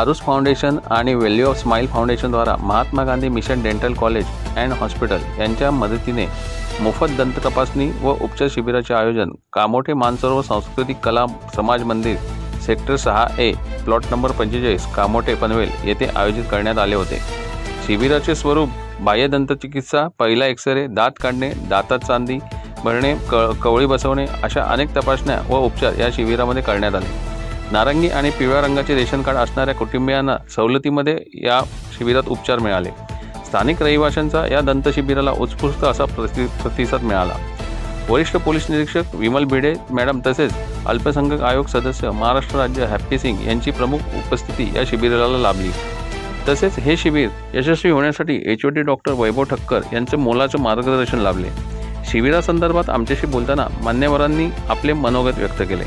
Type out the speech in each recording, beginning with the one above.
Aarush foundation आणि value of smile फाउंडेशनद्वारा Mahatma Gandhi mission dental college and hospital यांच्या मदतीने मोफत दंत तपासणी व उपचार शिबिराचे आयोजन कामोठे मानसरोवर सांस्कृतिक कला समाज मंदिर sector 6A plot number 45 Kamothe Panvel येथे आयोजित करण्यात आले होते। शिबिराचे स्वरूप बाह्य दंतचिकित्सा, पहिला एक्सरे, दात काढणे, दातात चांदी भरणे, कवळी बसवणे अशा अनेक तपासण्या व उपचार या शिबिरामध्ये करण्यात आले। नारंगी आणि पिवळ्या रंगाचे रेशन कार्ड असणाऱ्या कुटुंबियांना सवलतीमध्ये या शिबिरात उपचार मिळाले। स्थानिक रहिवाशांचा या दंत शिबिराला उत्स्फूर्त असा प्रतिसाद मिळाला। वरिष्ठ पोलीस निरीक्षक विमल भिडे मॅडम तसेच अल्पसंख्याक आयोग सदस्य महाराष्ट्र राज्य हॅप्पी सिंग यांची प्रमुख उपस्थिती या शिबिराला लाभली। तसेच हे शिबिर यशस्वी होण्यासाठी HOD डॉक्टर वैभव ठक्कर यांचे मोलाचे मार्गदर्शन लाभले। शिबिरासंदर्भात आमच्याशी बोलताना मान्यवरांनी आपले मनोगत व्यक्त केले।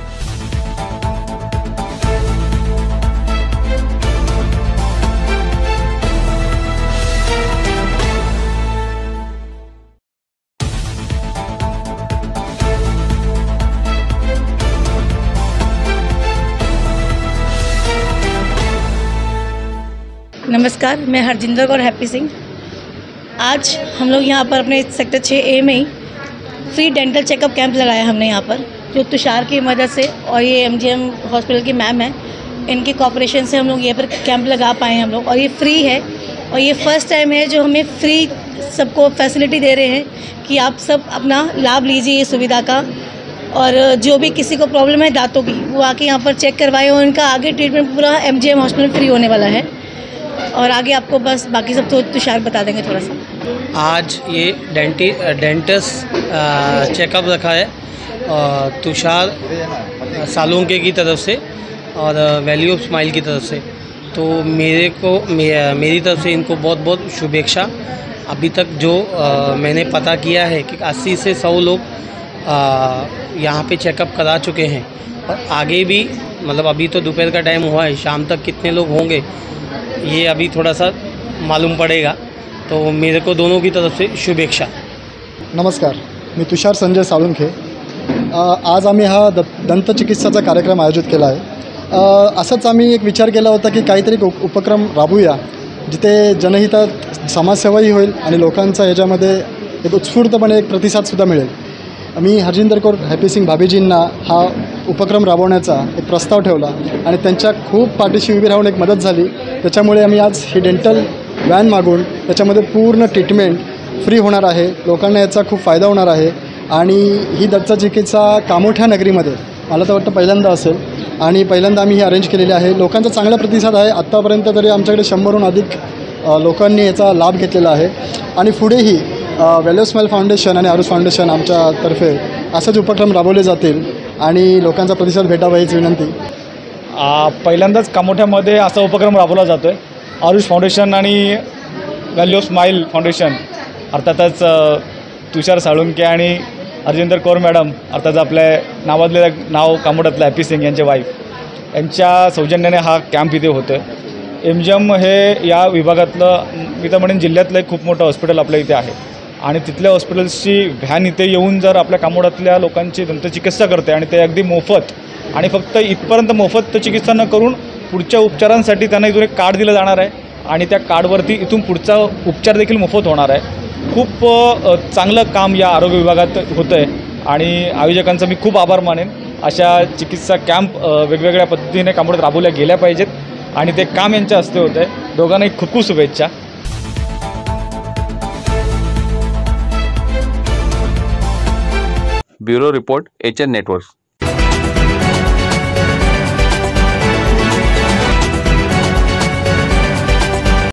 नमस्कार, मैं हरजिंदर कौर हैप्पी सिंह। आज हम लोग यहाँ पर अपने सेक्टर 6A में ही फ्री डेंटल चेकअप कैंप लगाया हमने यहाँ पर, जो तुषार की मदद से और ये MGM हॉस्पिटल की मैम है, इनके कॉपरेशन से हम लोग ये पर कैंप लगा पाए हैं हम लोग। और ये फ्री है और ये फर्स्ट टाइम है जो हमें फ्री सबको फैसिलिटी दे रहे हैं कि आप सब अपना लाभ लीजिए ये सुविधा का। और जो भी किसी को प्रॉब्लम है दांतों की, वो आके यहाँ पर चेक करवाएं और इनका आगे ट्रीटमेंट पूरा MGM हॉस्पिटल फ्री होने वाला है। और आगे आपको बस बाकी सब तो तुषार बता देंगे थोड़ा सा। आज ये डेंटिस्ट चेकअप रखा है तुषार सालुंके की तरफ से और वैल्यू ऑफ स्माइल की तरफ से। तो मेरी तरफ से इनको बहुत बहुत शुभेच्छा। अभी तक जो मैंने पता किया है कि 80 से 100 लोग यहाँ पे चेकअप करा चुके हैं और आगे भी, मतलब अभी तो दोपहर का टाइम हुआ है, शाम तक कितने लोग होंगे ये अभी थोड़ा सा मालूम पड़ेगा। तो मेरे को दोनों की तरफ से शुभेच्छा। नमस्कार, मी तुषार संजय साळुंखे। आज आम्ही हा दंतचिकित्साचा कार्यक्रम आयोजित केला आहे। असंच आम्ही एक विचार केला होता की काहीतरी उपक्रम राबवूया जिथे जनहितात समाजसेवाही होईल आणि लोकांचा ह्याच्यामध्ये एक उत्स्फूर्तपणे एक प्रतिसादसुद्धा मिळेल। मी हरजिंदर कौर हॅप्पी सिंग भाभीजींना हा उपक्रम राबवण्याचा एक प्रस्ताव ठेवला आणि त्यांच्या खूप पाठीशी उभी राहून एक मदत झाली। त्याच्यामुळे आम्ही आज ही डेंटल व्हॅन मागून त्याच्यामध्ये पूर्ण ट्रीटमेंट फ्री होणार आहे। लोकांना याचा खूप फायदा होणार आहे आणि ही दंतचिकित्सा कामोठ्या नगरीमध्ये मला तर वाटतं पहिल्यांदा असेल आणि पहिल्यांदा आम्ही ही अरेंज केलेली आहे। लोकांचा चांगला प्रतिसाद आहे। आत्तापर्यंत तरी आमच्याकडे 100हून अधिक लोकांनी याचा लाभ घेतलेला आहे आणि पुढेही व्हॅल्यू ऑफ स्माइल फाउंडेशन आणि आरुष फाउंडेशन आमच्यातर्फे असेच उपक्रम राबवले जातील आणि लोकांचा प्रतिसाद भेटावा हीच विनंती। पहिल्यांदाच कामोठ्यामध्ये असा उपक्रम राबवला जातो आहे। आरुष फाउंडेशन आणि व्हॅल्यू ऑफ स्माइल फाउंडेशन अर्थातच तुषार साळुंके आणि हरजिंदर कौर मॅडम अर्थात आपल्या नावातले नाव कामोठ्यातलं हॅप्पी सिंग यांचे वाईफ यांच्या सौजन्याने हा कॅम्प इथे होतो आहे। MGM हे या विभागातलं, मी तर म्हणेन जिल्ह्यातलं एक खूप मोठं हॉस्पिटल आपल्या इथे आहे आणि तिथल्या हॉस्पिटल्सची व्हॅन इथे येऊन जर आपल्या कामोठ्यातल्या लोकांची दंतचिकित्सा करते आणि ते अगदी मोफत आणि फक्त इथपर्यंत मोफत चिकित्सा न करून पुढच्या उपचारांसाठी त्यांना इथून एक कार्ड दिलं जाणार आहे आणि त्या कार्डवरती इथून पुढचा उपचार देखील मोफत होणार आहे। खूप चांगलं काम या आरोग्य विभागात होतं आहे आणि आयोजकांचा मी खूप आभार मानेन। अशा चिकित्सा कॅम्प वेगवेगळ्या पद्धतीने कामोठ्यात राबवल्या गेल्या पाहिजेत आणि ते काम यांच्या हस्ते होतं आहे। दोघांनाही खूप खूप शुभेच्छा। Bureau report HN network.